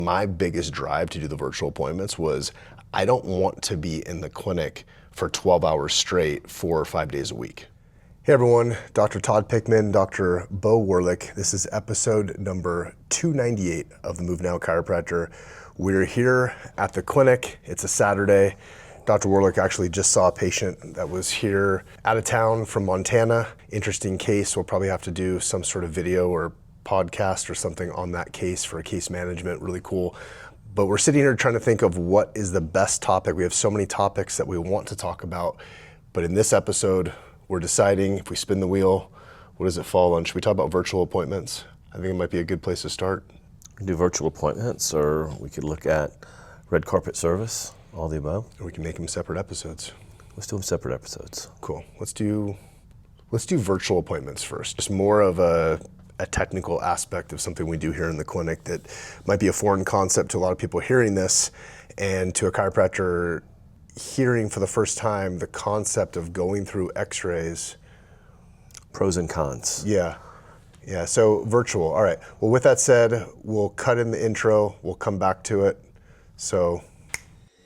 My biggest drive to do the virtual appointments was I don't want to be in the clinic for 12 hours straight, 4 or 5 days a week. Hey everyone, Dr. Todd Pickman, Dr. Beau Warlick. This is episode number 298 of the MoveNow Chiropractor. We're here at the clinic. It's a Saturday. Dr. Warlick actually just saw a patient that was here out of town from Montana. Interesting case. We'll probably have to do some sort of video or podcast or something on that case for a case management. Really cool. But we're sitting here trying to think of what is the best topic. We have so many topics that we want to talk about. But in this episode, we're deciding if we spin the wheel, what does it fall on? Should we talk about virtual appointments? I think it might be a good place to start. We can do virtual appointments, or we could look at red carpet service, all the above. Or we can make them separate episodes. Let's do them separate episodes. Cool. Let's do virtual appointments first. Just more of a technical aspect of something we do here in the clinic that might be a foreign concept to a lot of people hearing this, and to a chiropractor hearing for the first time the concept of going through x-rays. Pros and cons. Yeah, so virtual. All right, well with that said, we'll cut in the intro, we'll come back to it. So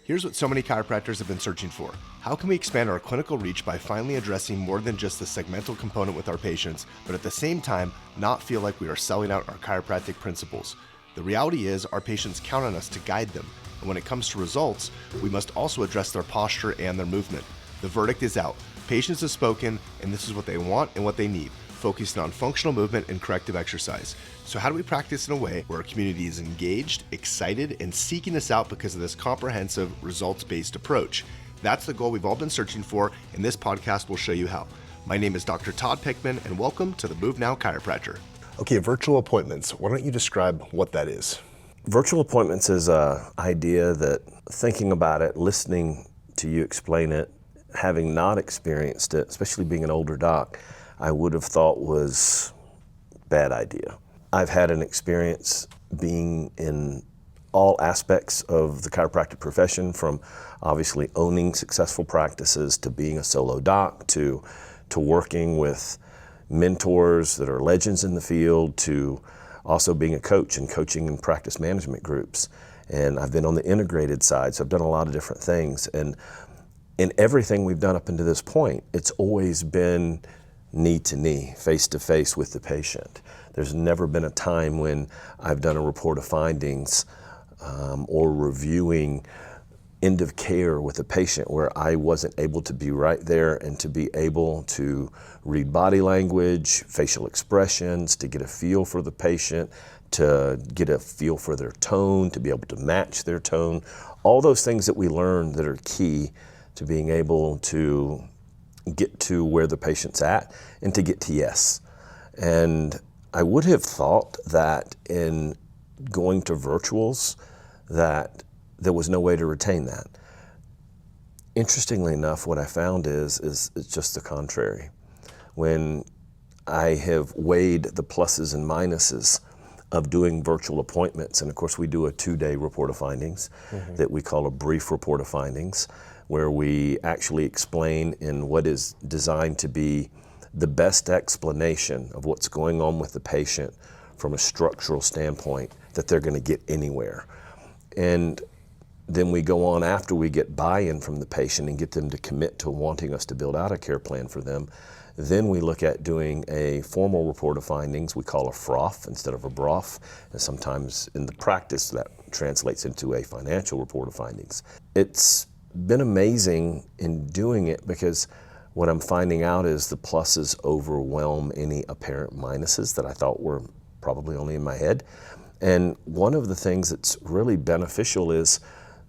here's what so many chiropractors have been searching for. How can we expand our clinical reach by finally addressing more than just the segmental component with our patients, but at the same time, not feel like we are selling out our chiropractic principles? The reality is our patients count on us to guide them. And when it comes to results, we must also address their posture and their movement. The verdict is out. Patients have spoken, and this is what they want and what they need, focusing on functional movement and corrective exercise. So how do we practice in a way where our community is engaged, excited, and seeking us out because of this comprehensive, results-based approach? That's the goal we've all been searching for, and this podcast will show you how. My name is Dr. Todd Pickman, and welcome to the MoveNow Chiropractor. Okay, virtual appointments. Why don't you describe what that is? Virtual appointments is an idea that, thinking about it, listening to you explain it, having not experienced it, especially being an older doc, I would have thought was a bad idea. I've had an experience being in all aspects of the chiropractic profession, from obviously owning successful practices to being a solo doc to working with mentors that are legends in the field, to also being a coach and coaching in practice management groups. And I've been on the integrated side, so I've done a lot of different things. And in everything we've done up until this point, it's always been knee to knee, face to face with the patient. There's never been a time when I've done a report of findings or reviewing end of care with a patient where I wasn't able to be right there and to be able to read body language, facial expressions, to get a feel for the patient, to get a feel for their tone, to be able to match their tone. All those things that we learn that are key to being able to get to where the patient's at and to get to yes. And I would have thought that in going to virtuals that there was no way to retain that. Interestingly enough, what I found is it's just the contrary. When I have weighed the pluses and minuses of doing virtual appointments, and of course we do a 2-day report of findings that we call a brief report of findings, where we actually explain in what is designed to be the best explanation of what's going on with the patient from a structural standpoint that they're going to get anywhere. And then we go on after we get buy-in from the patient and get them to commit to wanting us to build out a care plan for them. Then we look at doing a formal report of findings. We call a FROF instead of a BROF. And sometimes in the practice that translates into a financial report of findings. It's been amazing in doing it because what I'm finding out is the pluses overwhelm any apparent minuses that I thought were probably only in my head. And one of the things that's really beneficial is,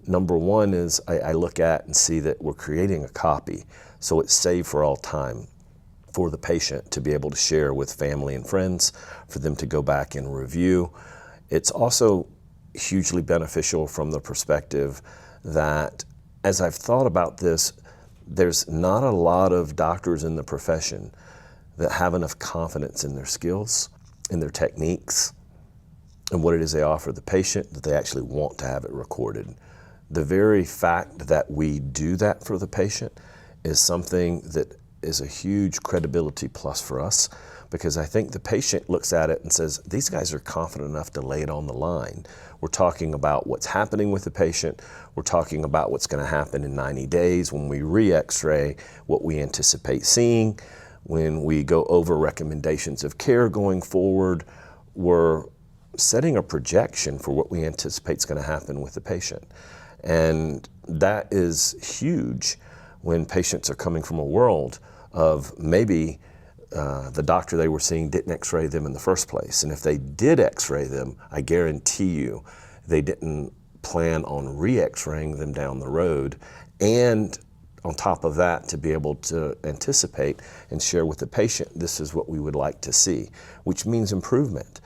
number one is I look at and see that we're creating a copy, so it's saved for all time for the patient to be able to share with family and friends, for them to go back and review. It's also hugely beneficial from the perspective that, as I've thought about this, there's not a lot of doctors in the profession that have enough confidence in their skills, in their techniques, and what it is they offer the patient, that they actually want to have it recorded. The very fact that we do that for the patient is something that is a huge credibility plus for us, because I think the patient looks at it and says, these guys are confident enough to lay it on the line. We're talking about what's happening with the patient. We're talking about what's going to happen in 90 days when we re-x-ray, what we anticipate seeing. When we go over recommendations of care going forward, we're setting a projection for what we anticipate is going to happen with the patient. And that is huge when patients are coming from a world of maybe the doctor they were seeing didn't x-ray them in the first place. And if they did x-ray them, I guarantee you they didn't plan on re-x-raying them down the road. And on top of that, to be able to anticipate and share with the patient, this is what we would like to see, which means improvement.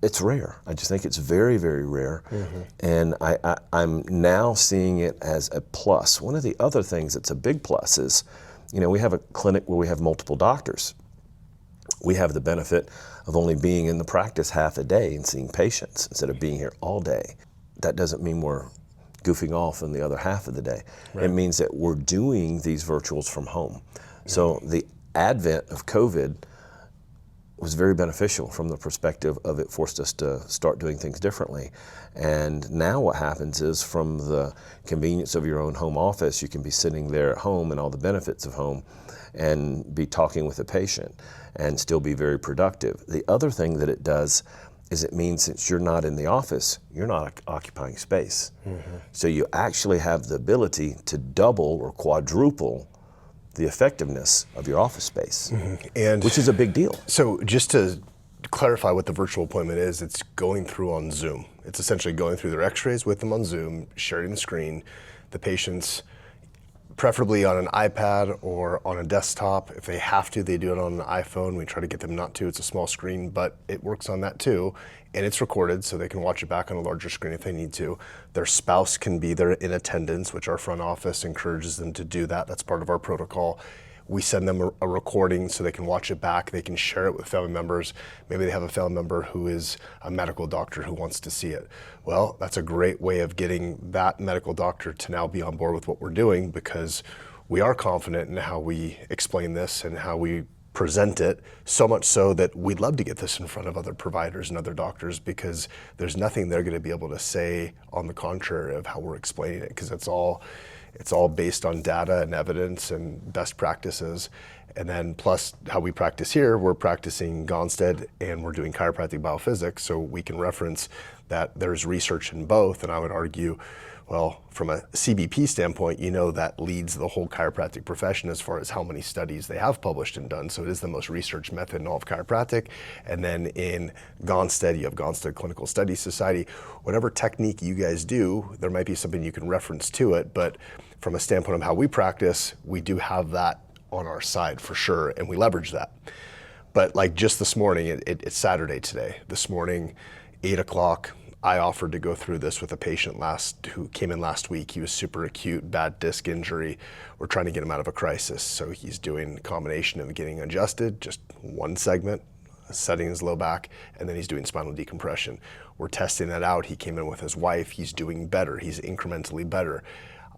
It's rare. I just think it's very, very rare. And I'm now seeing it as a plus. One of the other things that's a big plus is, you know, we have a clinic where we have multiple doctors. We have the benefit of only being in the practice half a day and seeing patients instead of being here all day. That doesn't mean we're goofing off in the other half of the day. Right. It means that we're doing these virtuals from home. So the advent of COVID was very beneficial from the perspective of it forced us to start doing things differently. And now what happens is, from the convenience of your own home office, you can be sitting there at home and all the benefits of home and be talking with a patient and still be very productive. The other thing that it does is it means since you're not in the office, you're not occupying space. So you actually have the ability to double or quadruple the effectiveness of your office space, and which is a big deal. So just to clarify what the virtual appointment is, it's going through on Zoom. It's essentially going through their x-rays with them on Zoom, sharing the screen. The patients, preferably on an iPad or on a desktop. If they have to, they do it on an iPhone. We try to get them not to. It's a small screen, but it works on that too. And it's recorded so they can watch it back on a larger screen if they need to. Their spouse can be there in attendance, which our front office encourages them to do that. That's part of our protocol. We send them a recording so they can watch it back. They can share it with family members. Maybe they have a family member who is a medical doctor who wants to see it. Well, that's a great way of getting that medical doctor to now be on board with what we're doing, because we are confident in how we explain this and how we present it, so much so that we'd love to get this in front of other providers and other doctors, because there's nothing they're going to be able to say on the contrary of how we're explaining it, because it's all based on data and evidence and best practices. And then plus how we practice here, we're practicing Gonstead and we're doing chiropractic biophysics, so we can reference that there's research in both. And I would argue, well, from a CBP standpoint, you know, that leads the whole chiropractic profession as far as how many studies they have published and done. So it is the most researched method in all of chiropractic. And then in Gonstead, you have Gonstead Clinical Studies Society. Whatever technique you guys do, there might be something you can reference to it. But from a standpoint of how we practice, we do have that on our side for sure, and we leverage that. But like just this morning, it's Saturday today. This morning, 8 o'clock, I offered to go through this with a patient who came in last week. He was super acute, bad disc injury. We're trying to get him out of a crisis. So he's doing a combination of getting adjusted, just one segment, setting his low back, and then he's doing spinal decompression. We're testing that out. He came in with his wife. He's doing better. He's incrementally better.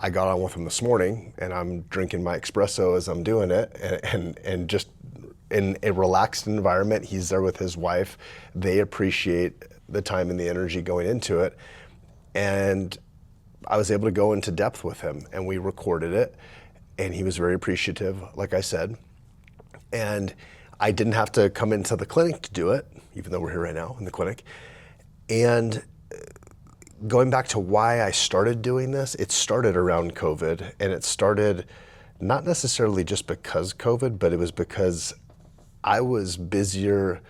I got on with him this morning, and I'm drinking my espresso as I'm doing it, and just in a relaxed environment. He's there with his wife. They appreciate the time and the energy going into it. And I was able to go into depth with him, and we recorded it, and he was very appreciative, like I said. And I didn't have to come into the clinic to do it, even though we're here right now in the clinic. And going back to why I started doing this, it started around COVID, and it started not necessarily just because COVID, but it was because I was busier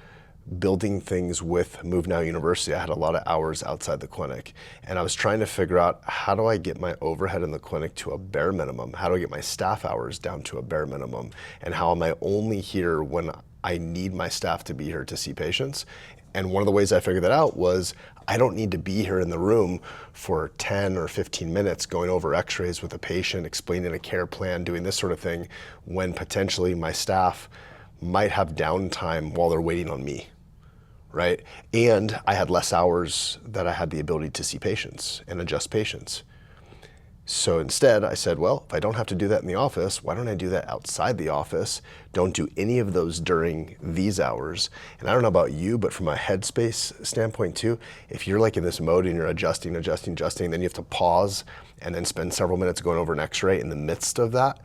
building things with MoveNow University. I had a lot of hours outside the clinic, and I was trying to figure out, how do I get my overhead in the clinic to a bare minimum? How do I get my staff hours down to a bare minimum? And how am I only here when I need my staff to be here to see patients? And one of the ways I figured that out was, I don't need to be here in the room for 10 or 15 minutes going over x-rays with a patient, explaining a care plan, doing this sort of thing, when potentially my staff might have downtime while they're waiting on me, right? And I had less hours that I had the ability to see patients and adjust patients. So instead, I said, well, if I don't have to do that in the office, why don't I do that outside the office? Don't do any of those during these hours. And I don't know about you, but from a headspace standpoint too, if you're like in this mode and you're adjusting, then you have to pause and then spend several minutes going over an x-ray in the midst of that,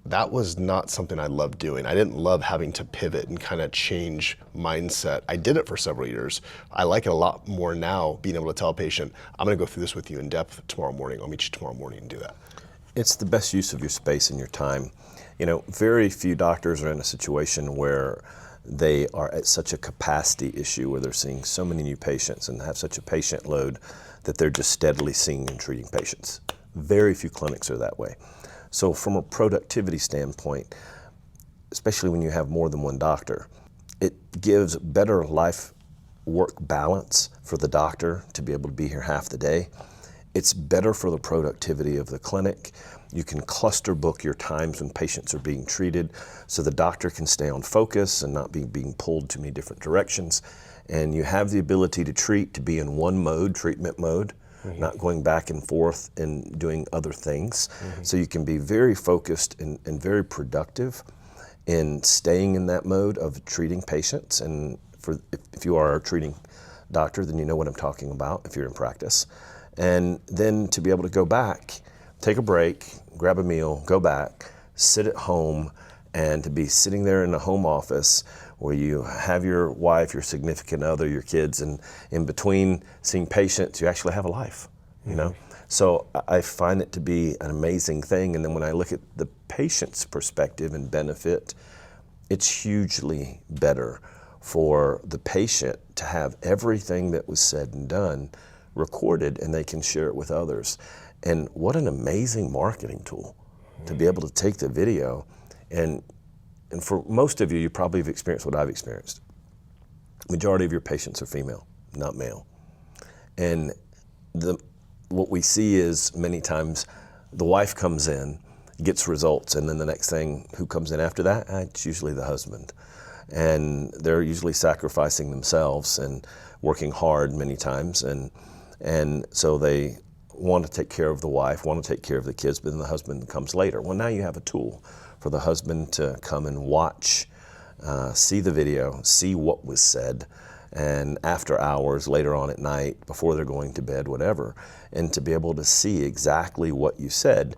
that was not something I loved doing. I didn't love having to pivot and kind of change mindset. I did it for several years. I like it a lot more now, being able to tell a patient, I'm gonna go through this with you in depth tomorrow morning. I'll meet you tomorrow morning and do that. It's the best use of your space and your time. You know, very few doctors are in a situation where they are at such a capacity issue where they're seeing so many new patients and have such a patient load that they're just steadily seeing and treating patients. Very few clinics are that way. So from a productivity standpoint, especially when you have more than one doctor, it gives better life-work balance for the doctor to be able to be here half the day. It's better for the productivity of the clinic. You can cluster book your times when patients are being treated so the doctor can stay on focus and not be being pulled too many different directions. And you have the ability to treat, to be in one mode, treatment mode, not going back and forth and doing other things. So you can be very focused and very productive in staying in that mode of treating patients. And if you are a treating doctor, then you know what I'm talking about if you're in practice. And then to be able to go back, take a break, grab a meal, go back, sit at home, and to be sitting there in the home office where you have your wife, your significant other, your kids, and in between seeing patients, you actually have a life, you know? So I find it to be an amazing thing. And then when I look at the patient's perspective and benefit, it's hugely better for the patient to have everything that was said and done recorded and they can share it with others. And what an amazing marketing tool to be able to take the video and for most of you, you probably have experienced what I've experienced. Majority of your patients are female, not male. And what we see is many times the wife comes in, gets results, and then the next thing, who comes in after that? It's usually the husband. And they're usually sacrificing themselves and working hard many times. And so they want to take care of the wife, want to take care of the kids, but then the husband comes later. Well, now you have a tool for the husband to come and watch, see the video, see what was said, and after hours, later on at night, before they're going to bed, whatever, and to be able to see exactly what you said.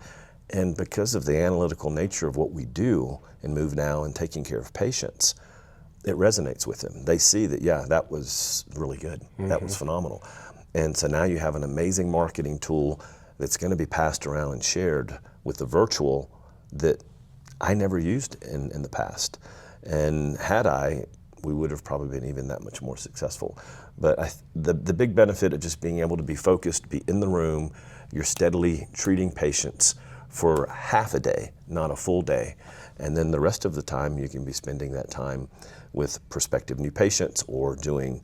And because of the analytical nature of what we do in MoveNow and taking care of patients, it resonates with them. They see that, yeah, that was really good. That was phenomenal. And so now you have an amazing marketing tool that's going to be passed around and shared with the virtual that I never used in the past. And had I, we would have probably been even that much more successful. But the big benefit of just being able to be focused, be in the room, you're steadily treating patients for half a day, not a full day. And then the rest of the time you can be spending that time with prospective new patients or doing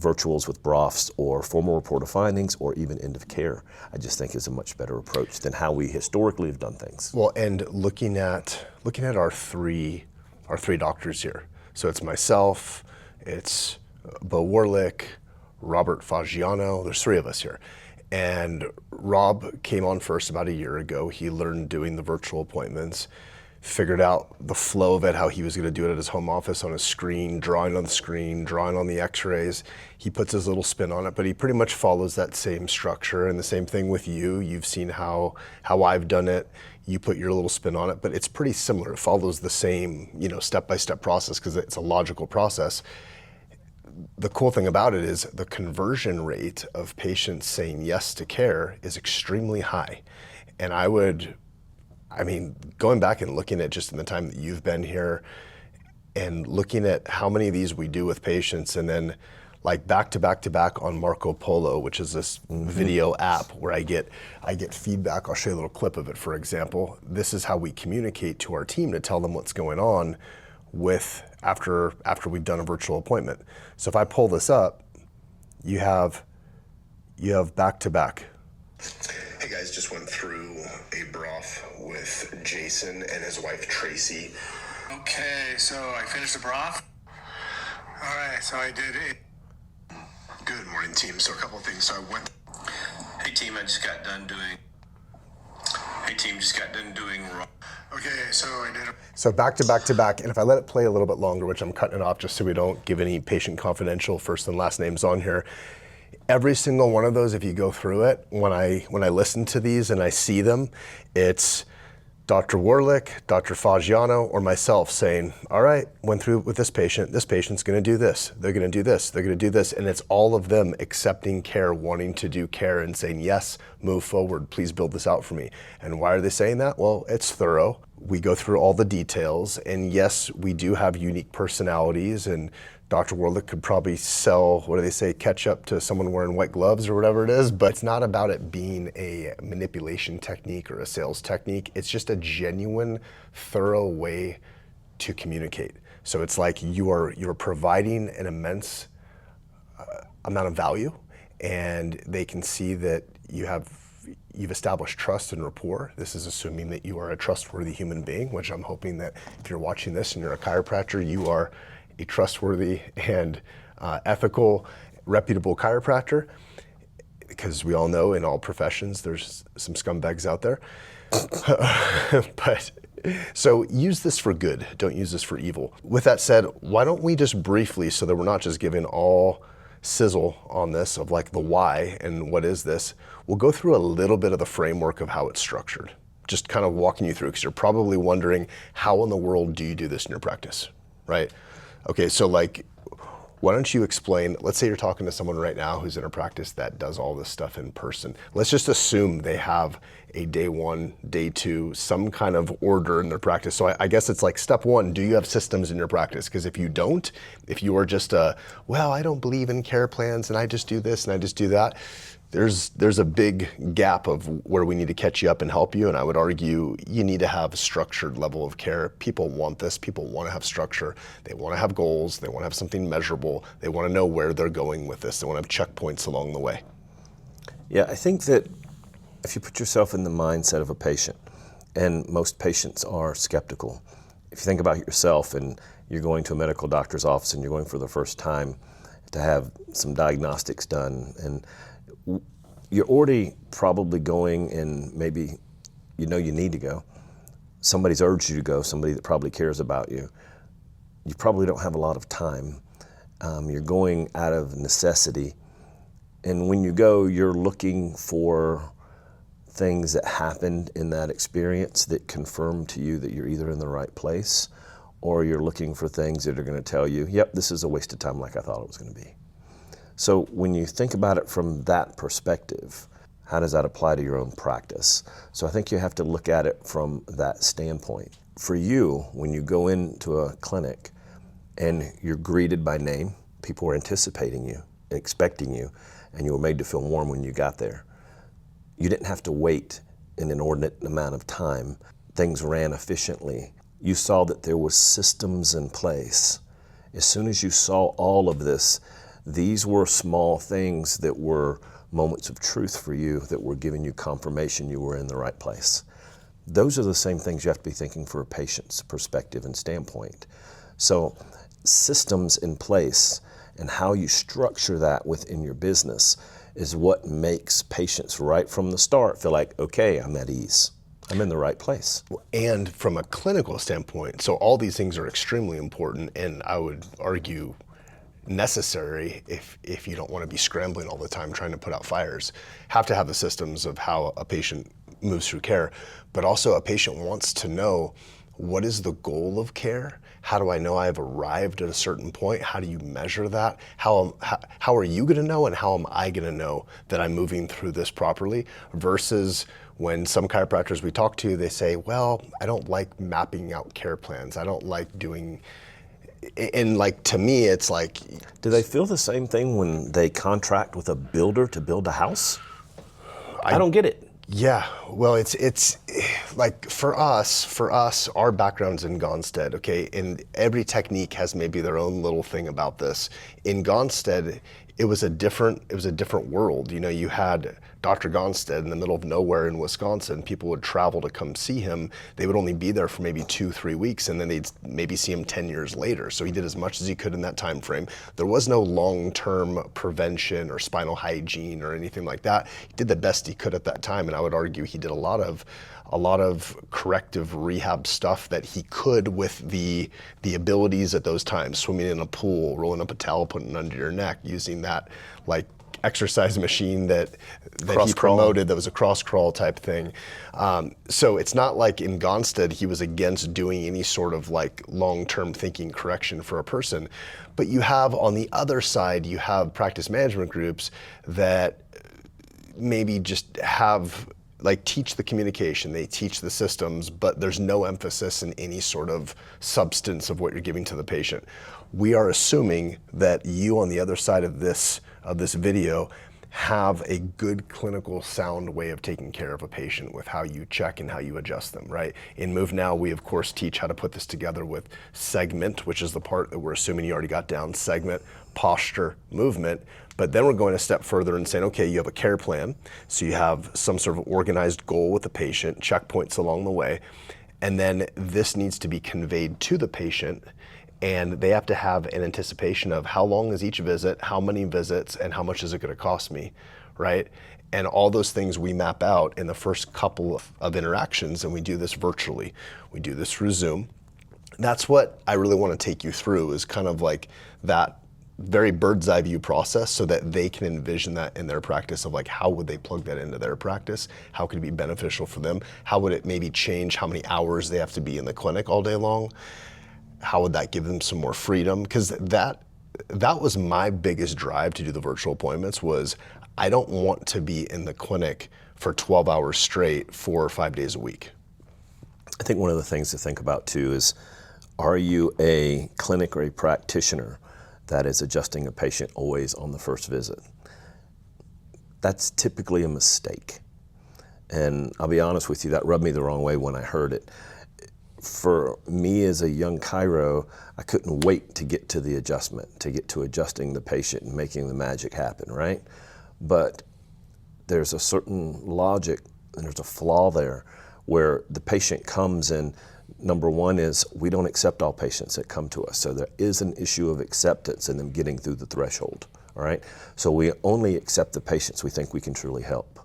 virtuals with BROFs or formal report of findings or even end of care. I just think is a much better approach than how we historically have done things. Well, and looking at our three doctors here. So it's myself, it's Beau Warlick, Robert Fagiano. There's three of us here. And Rob came on first about a year ago. He learned doing the virtual appointments, figured out the flow of it, how he was going to do it at his home office on a screen, drawing on the screen, drawing on the x-rays. He puts his little spin on it, but he pretty much follows that same structure. And the same thing with you. You've seen how I've done it. You put your little spin on it, but it's pretty similar. It follows the same, step-by-step process because it's a logical process. The cool thing about it is the conversion rate of patients saying yes to care is extremely high. And going back and looking at just in the time that you've been here and looking at how many of these we do with patients and then like back to back on Marco Polo, which is this video app where I get feedback. I'll show you a little clip of it, for example. This is how we communicate to our team to tell them what's going on after we've done a virtual appointment. So if I pull this up, you have back to back. Hey guys, just went through a broth with Jason and his wife Tracy. Okay, so I finished the broth. All right, so I did it. Good morning, team. So a couple of things. So I went. Hey team, I just got done doing My team just got done doing wrong. Okay, so I did. So back to back to back, and if I let it play a little bit longer, which I'm cutting it off just so we don't give any patient confidential first and last names on here, every single one of those, if you go through it, when I listen to these and I see them, it's Dr. Warlick, Dr. Fagiano, or myself saying, all right, went through with this patient's gonna do this, they're gonna do this, they're gonna do this, and it's all of them accepting care, wanting to do care and saying, yes, move forward, please build this out for me. And why are they saying that? Well, it's thorough. We go through all the details, and yes, we do have unique personalities, and Dr. Warlick could probably sell, what do they say, ketchup to someone wearing white gloves or whatever it is, but it's not about it being a manipulation technique or a sales technique. It's just a genuine, thorough way to communicate. So it's like you're providing an immense amount of value, and they can see that you've established trust and rapport. This is assuming that you are a trustworthy human being, which I'm hoping that if you're watching this and you're a chiropractor, you are a trustworthy and ethical, reputable chiropractor, because we all know in all professions there's some scumbags out there. But so use this for good, don't use this for evil. With that said, why don't we just briefly, so that we're not just giving all sizzle on this of like the why and what is this, we'll go through a little bit of the framework of how it's structured. Just kind of walking you through, because you're probably wondering, how in the world do you do this in your practice, right? Okay, so like, why don't you explain, let's say you're talking to someone right now who's in a practice that does all this stuff in person. Let's just assume they have a day one, day two, some kind of order in their practice. So I guess it's like step one, do you have systems in your practice? Because if you don't, if you are just well, I don't believe in care plans and I just do this and I just do that, there's a big gap of where we need to catch you up and help you. And I would argue you need to have a structured level of care. People want this. People want to have structure. They want to have goals. They want to have something measurable. They want to know where they're going with this. They want to have checkpoints along the way. Yeah, I think that if you put yourself in the mindset of a patient, and most patients are skeptical. If you think about yourself and you're going to a medical doctor's office and you're going for the first time to have some diagnostics done, and you're already probably going, and maybe you know you need to go. Somebody's urged you to go, somebody that probably cares about you. You probably don't have a lot of time. You're going out of necessity. And when you go, you're looking for things that happened in that experience that confirm to you that you're either in the right place, or you're looking for things that are going to tell you, yep, this is a waste of time like I thought it was going to be. So when you think about it from that perspective, how does that apply to your own practice? So I think you have to look at it from that standpoint. For you, when you go into a clinic and you're greeted by name, people are anticipating you, expecting you, and you were made to feel warm when you got there. You didn't have to wait an inordinate amount of time. Things ran efficiently. You saw that there were systems in place. As soon as you saw all of this, these were small things that were moments of truth for you that were giving you confirmation you were in the right place. Those are the same things you have to be thinking for a patient's perspective and standpoint. So systems in place and how you structure that within your business is what makes patients right from the start feel like, okay, I'm at ease. I'm in the right place. And from a clinical standpoint, so all these things are extremely important, and I would argue necessary if you don't want to be scrambling all the time trying to put out fires. Have to have the systems of how a patient moves through care, but also a patient wants to know, what is the goal of care? How do I know I've arrived at a certain point? How do you measure that? How are you going to know, and how am I going to know that I'm moving through this properly? Versus when some chiropractors we talk to, they say, well, I don't like mapping out care plans. I don't like doing, and like to me, it's like. Do they feel the same thing when they contract with a builder to build a house? I don't get it. Yeah, well, it's like for us, our background's in Gonstead, okay? And every technique has maybe their own little thing about this. In Gonstead, it was a different world. You know, you had Dr. Gonstead in the middle of nowhere in Wisconsin. People would travel to come see him. They would only be there for maybe 2-3 weeks, and then they'd maybe see him 10 years later. So he did as much as he could in that time frame. There was no long-term prevention or spinal hygiene or anything like that. He did the best he could at that time, and I would argue he did a lot of corrective rehab stuff that he could with the abilities at those times. Swimming in a pool, rolling up a towel, putting it under your neck, using that like exercise machine that he promoted that was a cross crawl type thing. So it's not like in Gonstead he was against doing any sort of like long-term thinking correction for a person. But you have on the other side, you have practice management groups that maybe just have like teach the communication, they teach the systems, but there's no emphasis in any sort of substance of what you're giving to the patient. We are assuming that you on the other side of this video have a good clinical sound way of taking care of a patient with how you check and how you adjust them, right? In MoveNow, we of course teach how to put this together with segment, which is the part that we're assuming you already got down, segment, posture, movement. But then we're going a step further and saying, okay, you have a care plan. So you have some sort of organized goal with the patient, checkpoints along the way. And then this needs to be conveyed to the patient, and they have to have an anticipation of how long is each visit, how many visits, and how much is it going to cost me, right? And all those things we map out in the first couple of interactions, and we do this virtually. We do this through Zoom. That's what I really want to take you through, is kind of like that very bird's eye view process, so that they can envision that in their practice of like, how would they plug that into their practice? How could it be beneficial for them? How would it maybe change how many hours they have to be in the clinic all day long? How would that give them some more freedom? Because that was my biggest drive to do the virtual appointments, was I don't want to be in the clinic for 12 hours straight, 4 or 5 days a week. I think one of the things to think about too is, are you a clinic or a practitioner that is adjusting a patient always on the first visit? That's typically a mistake. And I'll be honest with you, that rubbed me the wrong way when I heard it. For me as a young chiro, I couldn't wait to get to the adjustment, to get to adjusting the patient and making the magic happen, right? But there's a certain logic and there's a flaw there where the patient comes in. Number one is, we don't accept all patients that come to us. So there is an issue of acceptance in them getting through the threshold, all right? So we only accept the patients we think we can truly help.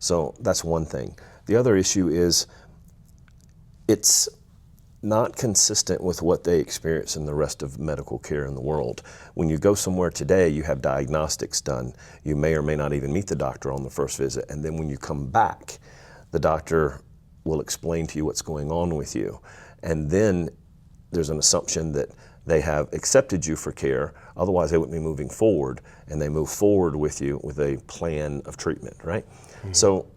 So that's one thing. The other issue is, it's not consistent with what they experience in the rest of medical care in the world. When you go somewhere today, you have diagnostics done. You may or may not even meet the doctor on the first visit. And then when you come back, the doctor will explain to you what's going on with you. And then there's an assumption that they have accepted you for care, otherwise they wouldn't be moving forward, and they move forward with you with a plan of treatment, right? Mm-hmm. So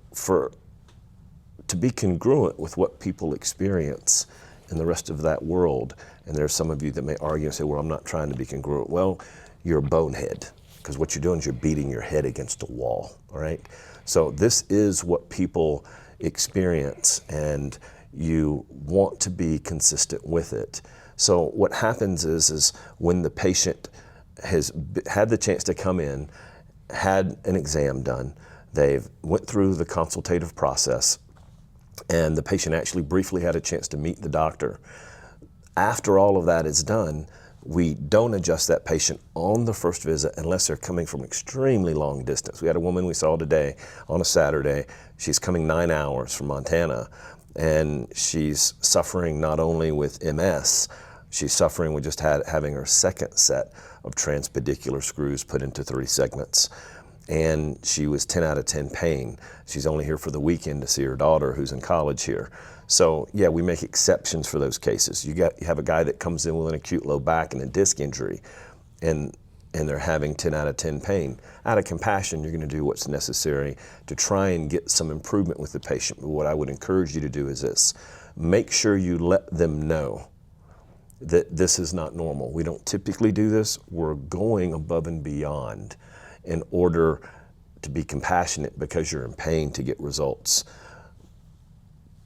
to be congruent with what people experience in the rest of that world, and there's some of you that may argue and say, well, I'm not trying to be congruent. Well, you're a bonehead, because what you're doing is you're beating your head against a wall, all right? So this is what people experience, and you want to be consistent with it. So what happens is when the patient has had the chance to come in, had an exam done, they've went through the consultative process, and the patient actually briefly had a chance to meet the doctor. After all of that is done, we don't adjust that patient on the first visit unless they're coming from extremely long distance. We had a woman we saw today on a Saturday. She's coming 9 hours from Montana, and she's suffering not only with MS, she's suffering with just having her second set of transpedicular screws put into 3 segments. And she was 10 out of 10 pain. She's only here for the weekend to see her daughter who's in college here. So yeah, we make exceptions for those cases. You have a guy that comes in with an acute low back and a disc injury, and they're having 10 out of 10 pain. Out of compassion, you're gonna do what's necessary to try and get some improvement with the patient. But what I would encourage you to do is this: make sure you let them know that this is not normal. We don't typically do this. We're going above and beyond in order to be compassionate because you're in pain to get results.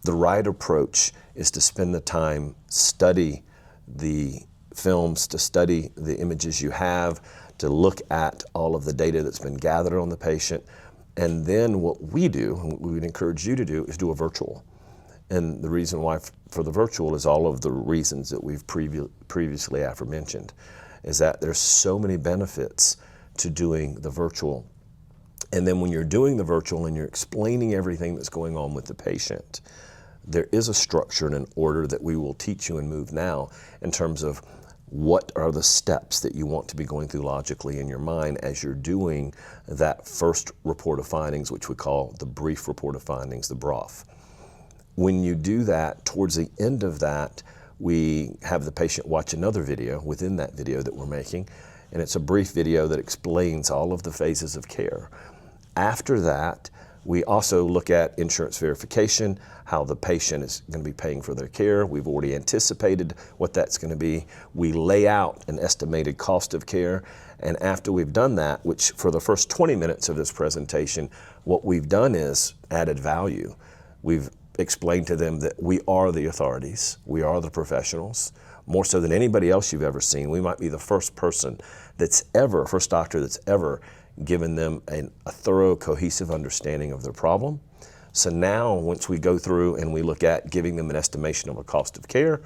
The right approach is to spend the time, study the films, to study the images you have, to look at all of the data that's been gathered on the patient. And then what we do, and what we would encourage you to do, is do a virtual. And the reason why for the virtual is all of the reasons that we've previously aforementioned, is that there's so many benefits to doing the virtual. And then when you're doing the virtual and you're explaining everything that's going on with the patient, there is a structure and an order that we will teach you in MoveNow in terms of what are the steps that you want to be going through logically in your mind as you're doing that first report of findings, which we call the brief report of findings, the BROF. When you do that, towards the end of that, we have the patient watch another video within that video that we're making, and it's a brief video that explains all of the phases of care. After that, we also look at insurance verification, how the patient is going to be paying for their care. We've already anticipated what that's going to be. We lay out an estimated cost of care, and after we've done that, which for the first 20 minutes of this presentation, what we've done is added value. We've explained to them that we are the authorities, we are the professionals, more so than anybody else you've ever seen. We might be the first person that's ever, first doctor that's ever given them a thorough, cohesive understanding of their problem. So now, once we go through and we look at giving them an estimation of a cost of care,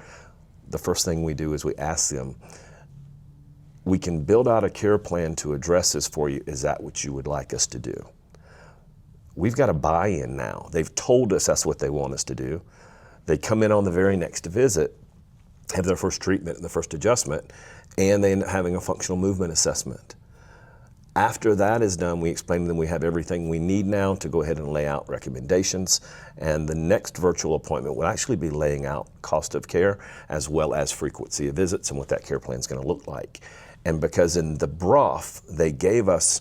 the first thing we do is we ask them, we can build out a care plan to address this for you. Is that what you would like us to do? We've got a buy-in now. They've told us that's what they want us to do. They come in on the very next visit, have their first treatment and the first adjustment, and they end up having a functional movement assessment. After that is done, we explain to them we have everything we need now to go ahead and lay out recommendations, and the next virtual appointment will actually be laying out cost of care as well as frequency of visits and what that care plan is going to look like. And because in the BROF, they gave us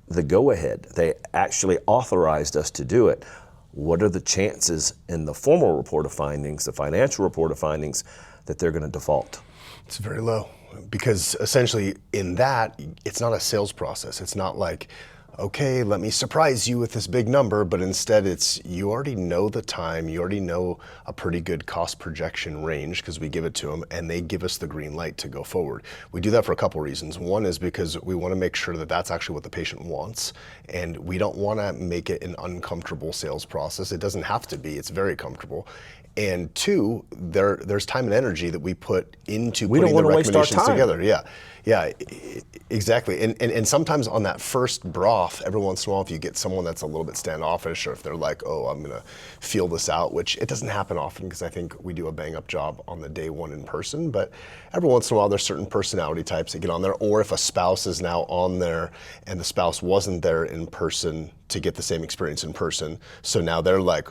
the go-ahead, they actually authorized us to do it, what are the chances in the formal report of findings, the financial report of findings, that they're going to default? It's very low, because essentially in that, it's not a sales process. It's not like, okay, let me surprise you with this big number, but instead it's, you already know the time, you already know a pretty good cost projection range because we give it to them and they give us the green light to go forward. We do that for a couple reasons. One is because we want to make sure that that's actually what the patient wants, and we don't want to make it an uncomfortable sales process. It doesn't have to be, it's very comfortable. And two, there's time and energy that we put into putting the recommendations together. Yeah, exactly. And sometimes on that first BROF, every once in a while, if you get someone that's a little bit standoffish, or if they're like, oh, I'm gonna feel this out, which it doesn't happen often because I think we do a bang up job on the day one in person, but every once in a while there's certain personality types that get on there, or if a spouse is now on there and the spouse wasn't there in person to get the same experience in person, so now they're like,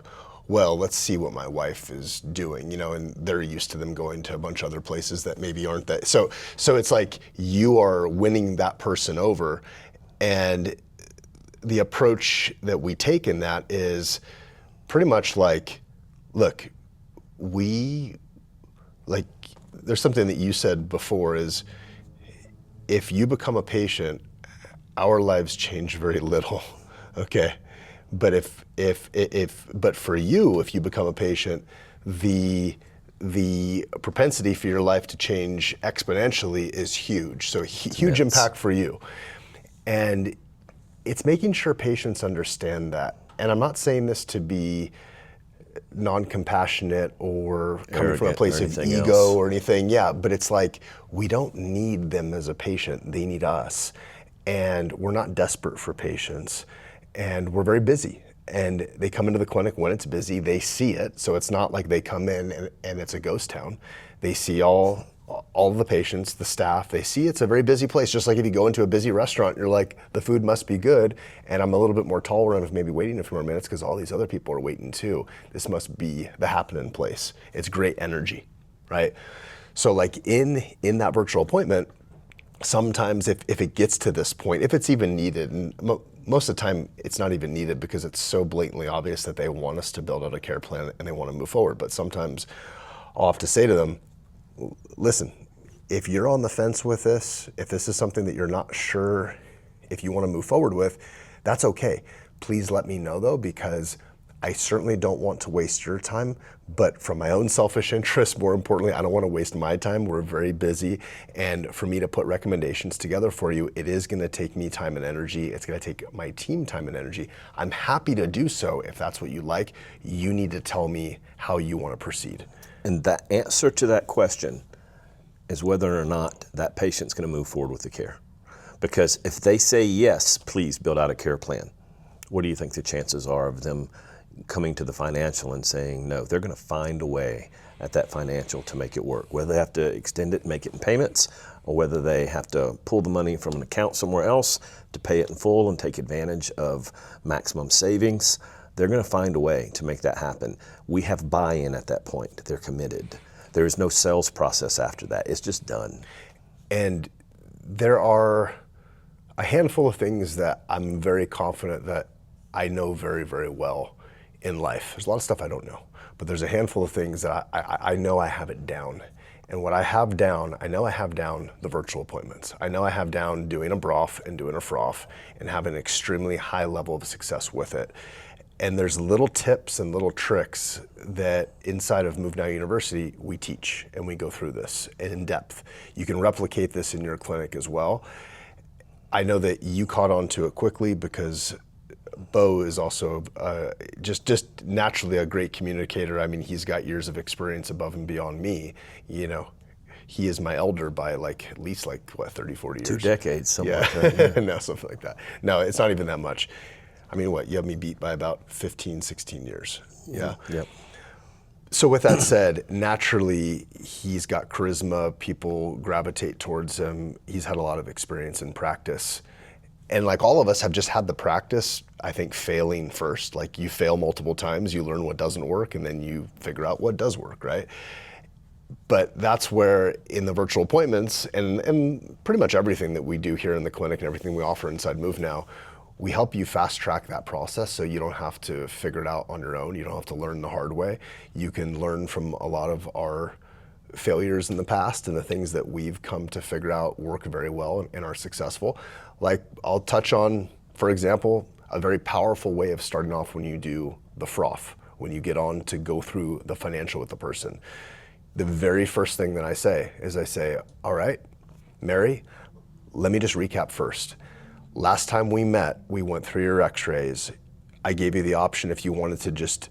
well, let's see what my wife is doing, you know, and they're used to them going to a bunch of other places that maybe aren't that. So it's like you are winning that person over, and the approach that we take in that is pretty much like, look, there's something that you said before is, if you become a patient, our lives change very little, okay? But but for you, if you become a patient, the propensity for your life to change exponentially is huge. So huge impact for you. And it's making sure patients understand that. And I'm not saying this to be non-compassionate or coming from a place of ego or anything. Yeah, but it's like, we don't need them as a patient. They need us. And we're not desperate for patients. And we're very busy, and they come into the clinic when it's busy. They see it, so it's not like they come in and it's a ghost town. They see all of the patients, the staff. They see it's a very busy place. Just like if you go into a busy restaurant, you're like, the food must be good, and I'm a little bit more tolerant of maybe waiting a few more minutes because all these other people are waiting too. This must be the happening place. It's great energy, right? So like in that virtual appointment, sometimes if it gets to this point, if it's even needed, and most of the time it's not even needed because it's so blatantly obvious that they want us to build out a care plan and they want to move forward. But sometimes I'll have to say to them, listen, if you're on the fence with this, if this is something that you're not sure if you want to move forward with, that's okay. Please let me know though, because I certainly don't want to waste your time, but from my own selfish interest, more importantly, I don't want to waste my time. We're very busy. And for me to put recommendations together for you, it is going to take me time and energy. It's going to take my team time and energy. I'm happy to do so if that's what you like. You need to tell me how you want to proceed. And that answer to that question is whether or not that patient's going to move forward with the care. Because if they say, yes, please build out a care plan, what do you think the chances are of them coming to the financial and saying no? They're going to find a way at that financial to make it work, whether they have to extend it and make it in payments, or whether they have to pull the money from an account somewhere else to pay it in full and take advantage of maximum savings. They're going to find a way to make that happen. We have buy-in at that point. They're committed. There is no sales process after that. It's just done. And there are a handful of things that I'm very confident that I know very, very well in life. There's a lot of stuff I don't know, but there's a handful of things that I know I have it down. And what I have down, I know I have down the virtual appointments. I know I have down doing a broth and doing a froth and having an extremely high level of success with it. And there's little tips and little tricks that inside of MoveNow University we teach, and we go through this in depth. You can replicate this in your clinic as well. I know that you caught on to it quickly because Beau is also just naturally a great communicator. I mean, he's got years of experience above and beyond me. You know, he is my elder by at least 30, 40 years. 2 decades, something like Yeah, that. no, something like that. No, it's not even that much. I mean, you have me beat by about 15, 16 years. Yeah. Yep. So with that said, naturally, he's got charisma. People gravitate towards him. He's had a lot of experience in practice. And like all of us have just had the practice, I think, failing first. Like you fail multiple times, you learn what doesn't work, and then you figure out what does work, right? But that's where in the virtual appointments and pretty much everything that we do here in the clinic and everything we offer inside MoveNow, we help you fast track that process so you don't have to figure it out on your own. You don't have to learn the hard way. You can learn from a lot of our failures in the past and the things that we've come to figure out work very well and are successful. Like I'll touch on, for example, a very powerful way of starting off when you do the froth, when you get on to go through the financial with the person. The very first thing that I say is all right, Mary, let me just recap first. Last time we met, we went through your x-rays. I gave you the option if you wanted to just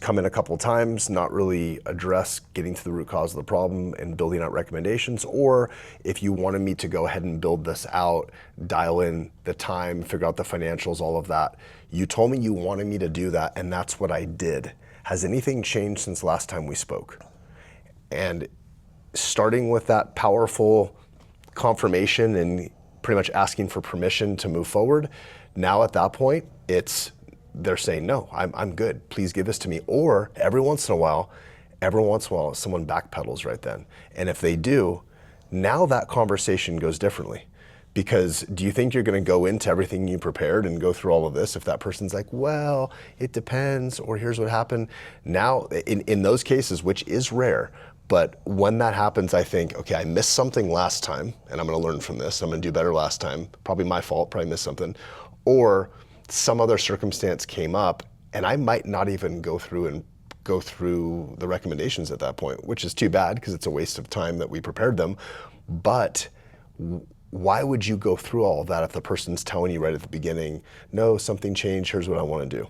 come in a couple times, not really address getting to the root cause of the problem and building out recommendations, or if you wanted me to go ahead and build this out, dial in the time, figure out the financials, all of that. You told me you wanted me to do that, and that's what I did. Has anything changed since last time we spoke? And starting with that powerful confirmation and pretty much asking for permission to move forward, now at that point, they're saying, no, I'm good, please give this to me. Or every once in a while, someone backpedals right then. And if they do, now that conversation goes differently. Because do you think you're gonna go into everything you prepared and go through all of this if that person's like, well, it depends, or here's what happened? Now, in those cases, which is rare, but when that happens, I think, okay, I missed something last time, and I'm gonna learn from this. I'm gonna do better last time. Probably my fault, probably missed something. Or some other circumstance came up, and I might not even go through the recommendations at that point, which is too bad because it's a waste of time that we prepared them. But why would you go through all of that if the person's telling you right at the beginning, no, something changed, here's what I wanna do,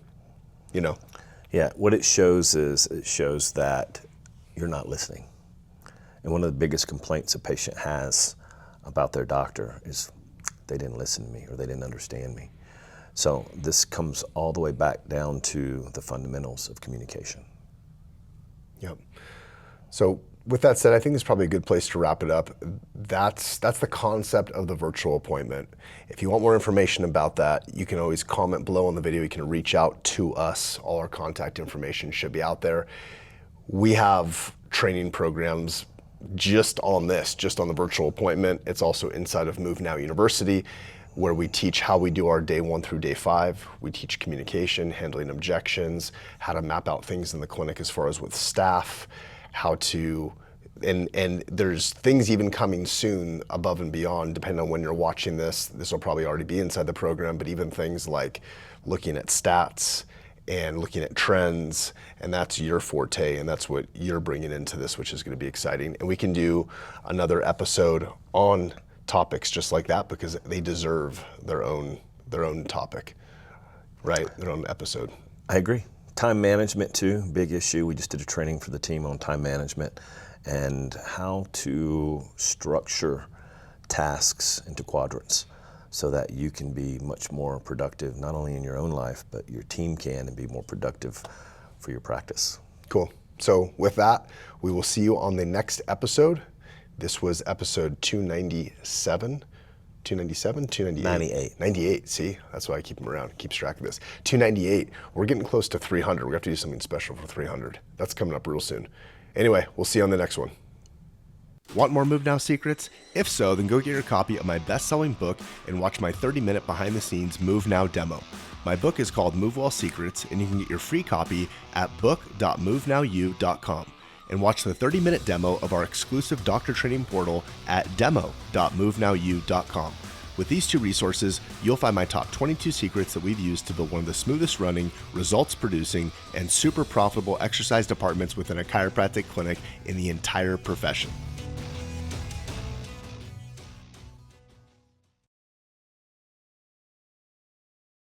you know? Yeah, what it shows is that you're not listening. And one of the biggest complaints a patient has about their doctor is they didn't listen to me or they didn't understand me. So this comes all the way back down to the fundamentals of communication. Yep. So with that said, I think it's probably a good place to wrap it up. That's the concept of the virtual appointment. If you want more information about that, you can always comment below on the video. You can reach out to us. All our contact information should be out there. We have training programs just on the virtual appointment. It's also inside of MoveNow University, where we teach how we do our day 1 through day 5. We teach communication, handling objections, how to map out things in the clinic as far as with staff, how to, and there's things even coming soon above and beyond, depending on when you're watching this. This will probably already be inside the program, but even things like looking at stats and looking at trends, and that's your forte, and that's what you're bringing into this, which is going to be exciting. And we can do another episode on topics just like that, because they deserve their own topic, right? Their own episode. I agree. Time management too, big issue. We just did a training for the team on time management and how to structure tasks into quadrants so that you can be much more productive, not only in your own life, but your team can, and be more productive for your practice. Cool. So with that, we will see you on the next episode. This was episode 297. 297? 298? 98. See? That's why I keep them around. Keeps track of this. 298. We're getting close to 300. We have to do something special for 300. That's coming up real soon. Anyway, we'll see you on the next one. Want more MoveNow secrets? If so, then go get your copy of my best-selling book and watch my 30-minute behind-the-scenes MoveNow demo. My book is called Move Well Secrets, and you can get your free copy at book.movenowu.com. And watch the 30-minute demo of our exclusive doctor training portal at demo.movenowu.com. With these two resources, you'll find my top 22 secrets that we've used to build one of the smoothest running, results producing, and super profitable exercise departments within a chiropractic clinic in the entire profession.